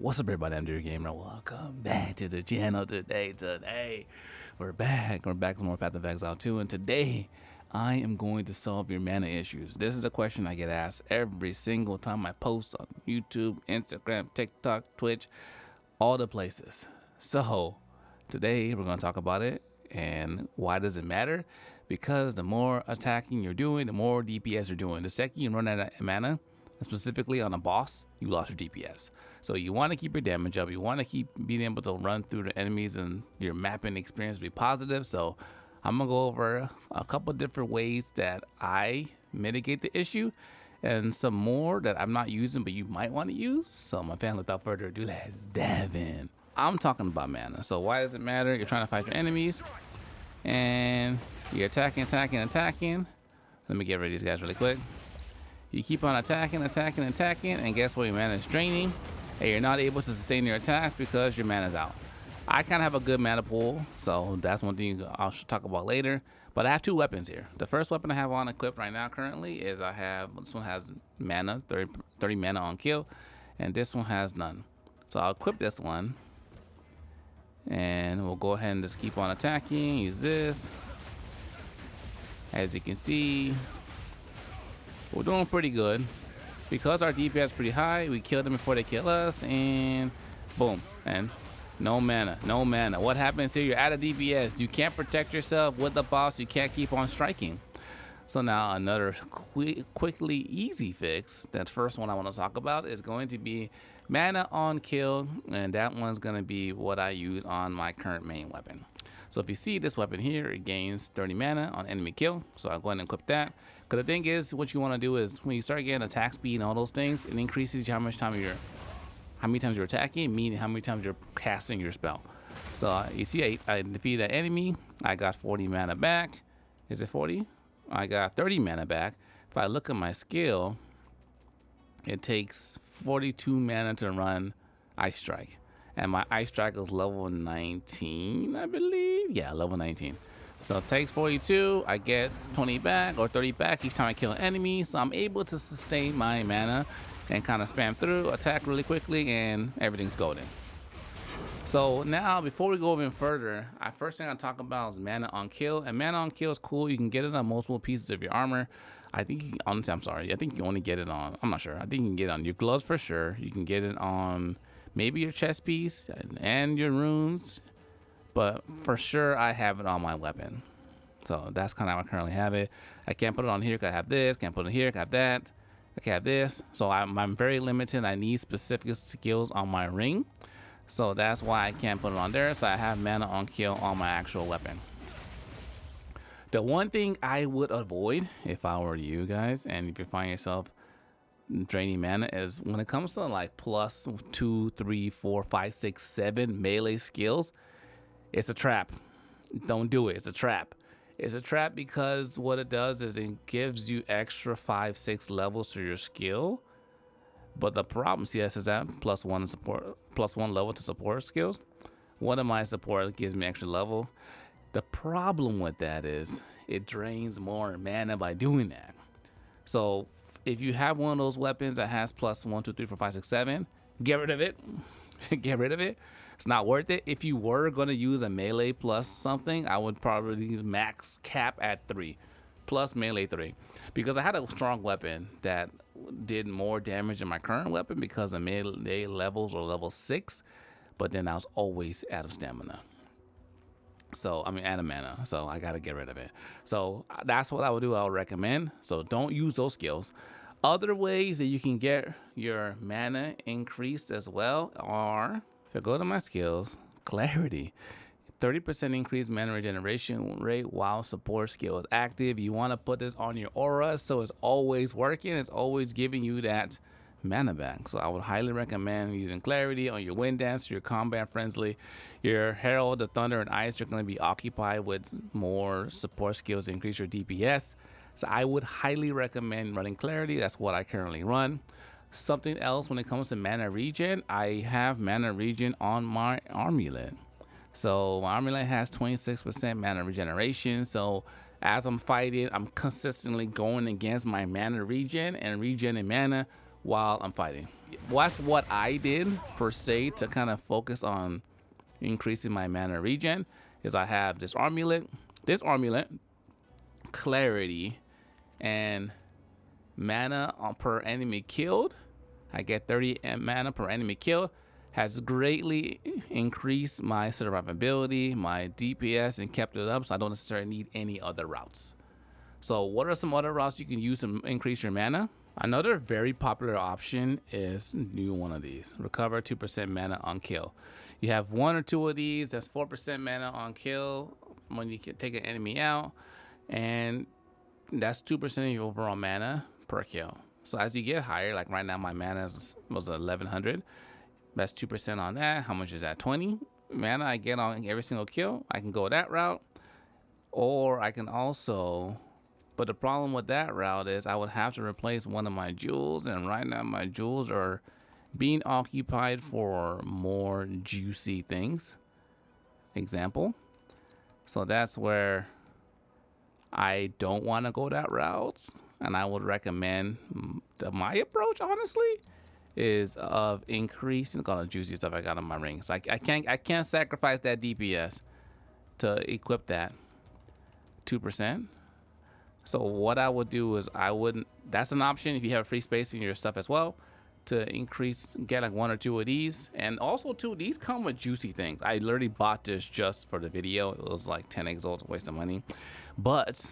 What's up, everybody? I'm Dear Gamer. Welcome back to the channel today. We're back with more Path of Exile 2, and today I am going to solve your mana issues. This is a question I get asked every single time I post on YouTube, Instagram, TikTok, Twitch, all the places. So today we're going to talk about it. And why does it matter? Because the more attacking you're doing, the more DPS you're doing. The second you run out of mana, specifically on a boss, you lost your DPS. So you want to keep your damage up. You want to keep being able to run through the enemies and your mapping experience be positive. So I'm going to go over a couple different ways that I mitigate the issue and some more that I'm not using but you might want to use. So my fan, without further ado, let's dive in. I'm talking about mana. So why does it matter? You're trying to fight your enemies and you're attacking. Let me get rid of these guys really quick. You keep on attacking, and guess what? Your mana is draining, and you're not able to sustain your attacks because your mana is out. I kind of have a good mana pool, so that's one thing I'll talk about later. But I have two weapons here. The first weapon I have on equipped right now currently is this one has mana, 30 mana on kill, and this one has none. So I'll equip this one, and we'll go ahead and just keep on attacking. Use this. As you can see, we're doing pretty good. Because our DPS is pretty high, we kill them before they kill us, and boom. And no mana. What happens here? You're out of DPS. You can't protect yourself with the boss. You can't keep on striking. So now another quickly easy fix, that first one I want to talk about, is going to be mana on kill, and that one's going to be what I use on my current main weapon. So if you see this weapon here, it gains 30 mana on enemy kill. So I'll go ahead and equip that. Because the thing is, what you want to do is when you start getting attack speed and all those things, it increases how many times you're attacking, meaning how many times you're casting your spell. So you see, I defeated that enemy. I got 40 mana back. Is it 40? I got 30 mana back. If I look at my skill, it takes 42 mana to run Ice Strike. And my Ice Strike is level 19, I believe. Yeah, level 19. So it takes 42. I get 20 back or 30 back each time I kill an enemy. So I'm able to sustain my mana and kind of spam through, attack really quickly, and everything's golden. So now, before we go even further, first thing I talk about is mana on kill. And mana on kill is cool. You can get it on multiple pieces of your armor. I think you only get it on, I'm not sure. I think you can get it on your gloves for sure. You can get it on maybe your chest piece and your runes, but for sure I have it on my weapon. So that's kind of how I currently have it. I can't put it on here because I have this, can't put it here because I have that, I can't have this. So I'm very limited. I need specific skills on my ring. So that's why I can't put it on there. So I have mana on kill on my actual weapon. The one thing I would avoid if I were you guys, and if you find yourself draining mana, is when it comes to like plus 2, 3, 4, 5, 6, 7 melee skills, it's a trap. Don't do it. It's a trap. It's a trap because what it does is it gives you extra 5, 6 levels to your skill. But the problem, see, this is that +1 support, +1 level to support skills. One of my support gives me extra level. The problem with that is it drains more mana by doing that. So if you have one of those weapons that has +1, 2, 3, 4, 5, 6, 7, get rid of it. Get rid of it. It's not worth it. If you were going to use a melee plus something, I would probably max cap at 3 plus melee 3, because I had a strong weapon that did more damage than my current weapon because the melee levels were level 6, but then I was always out of stamina. So, out of mana. So I got to get rid of it. So that's what I would do. I would recommend. So don't use those skills. Other ways that you can get your mana increased as well are, if I go to my skills, clarity. 30% increased mana regeneration rate while support skill is active. You want to put this on your aura so it's always working. It's always giving you that mana back. So I would highly recommend using clarity on your wind dancer, your combat frenzy, your herald of thunder and ice. You're going to be occupied with more support skills to increase your DPS. So I would highly recommend running clarity. That's what I currently run. Something else when it comes to mana regen, I have mana regen on my amulet. So my amulet has 26% mana regeneration. So as I'm fighting, I'm consistently going against my mana regen and regening mana while I'm fighting. that's what I did per se to kind of focus on increasing my mana regen. Is I have this amulet, clarity, and mana per enemy killed. I get 30 mana per enemy killed. Has greatly increased my survivability, my DPS, and kept it up, so I don't necessarily need any other routes. So what are some other routes you can use to increase your mana? Another very popular option is new one of these. Recover 2% mana on kill. You have one or two of these, that's 4% mana on kill when you can take an enemy out, and that's 2% of your overall mana per kill. So as you get higher, like right now my mana was 1100. That's 2% on that. How much is that? 20 mana I get on every single kill. I can go that route, or I can also, but the problem with that route is I would have to replace one of my jewels, and right now my jewels are being occupied for more juicy things. Example. So that's where I don't want to go that route, and I would recommend my approach, honestly, is of increasing all the juicy stuff I got on my rings. I can't sacrifice that DPS to equip that 2%. So what I would do is that's an option if you have free space in your stuff as well, to get like one or two of these. And also too, these come with juicy things. I literally bought this just for the video. It was like 10 exalts, waste of money. But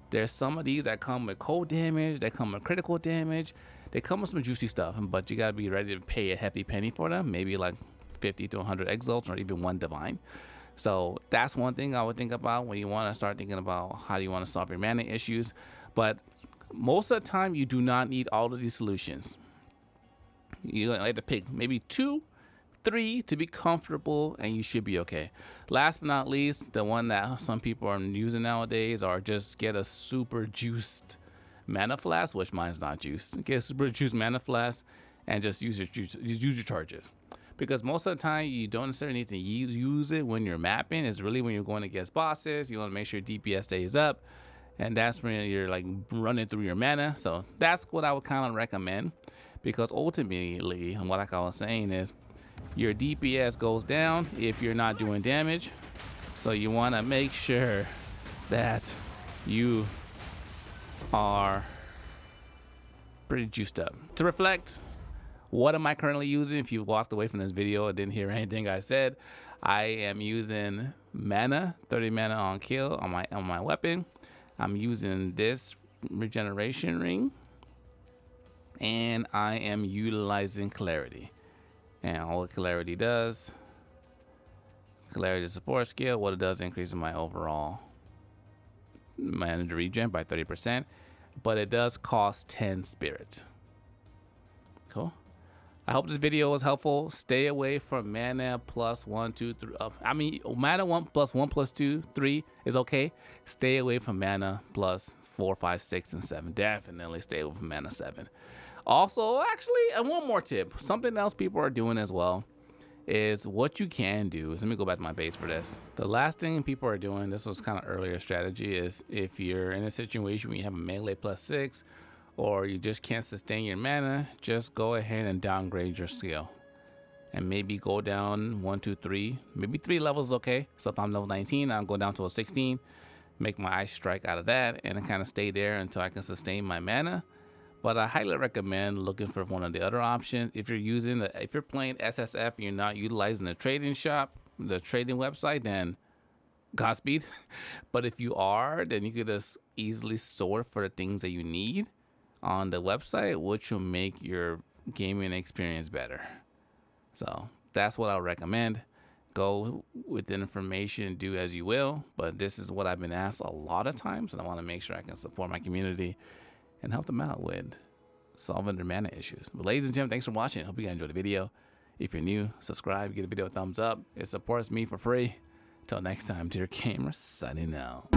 there's some of these that come with cold damage, they come with critical damage, they come with some juicy stuff, but you gotta be ready to pay a hefty penny for them, maybe like 50 to 100 exalts or even one divine. So that's one thing I would think about when you want to start thinking about how do you want to solve your mana issues. But most of the time, you do not need all of these solutions. You have to pick maybe 2, 3 to be comfortable, and you should be okay. Last but not least, the one that some people are using nowadays are just get a super juiced mana flask, which mine's not juiced. Get a super juiced mana flask and just use your charges. Because most of the time, you don't necessarily need to use it when you're mapping. It's really when you're going against bosses. You want to make sure DPS stays up, and that's when you're like running through your mana. So that's what I would kind of recommend, because ultimately, and what like I was saying is, your DPS goes down if you're not doing damage. So you want to make sure that you are pretty juiced up. To reflect, what am I currently using? If you walked away from this video and didn't hear anything I said, I am using mana, 30 mana on kill on my weapon. I'm using this regeneration ring, and I am utilizing clarity. And all clarity does, clarity support skill, what it does increases my overall mana regen by 30%, but it does cost 10 spirit. Cool. I hope this video was helpful. Stay away from mana plus 1, 2, 3. Mana 1 plus 1 plus 2, 3 is okay. Stay away from mana plus 4, 5, 6, and 7. Definitely stay away from mana 7. Also, actually, and one more tip. Something else people are doing as well is what you can do is, let me go back to my base for this. The last thing people are doing, this was kind of earlier strategy, is if you're in a situation where you have a melee plus 6, or you just can't sustain your mana, just go ahead and downgrade your skill. And maybe go down 1, 2, 3, maybe 3 levels is okay. So if I'm level 19, I'll go down to a 16, make my ice strike out of that, and kind of stay there until I can sustain my mana. But I highly recommend looking for one of the other options. If you're playing SSF and you're not utilizing the trading shop, the trading website, then Godspeed. But if you are, then you could just easily sort for the things that you need on the website, which will make your gaming experience better. So that's what I'll recommend. Go with the information, do as you will. But this is what I've been asked a lot of times, and I want to make sure I can support my community and help them out with solving their mana issues. But ladies and gentlemen, thanks for watching. Hope you guys enjoyed the video. If you're new, subscribe, give the video a thumbs up. It supports me for free. Till next time, dear gamer, signing out.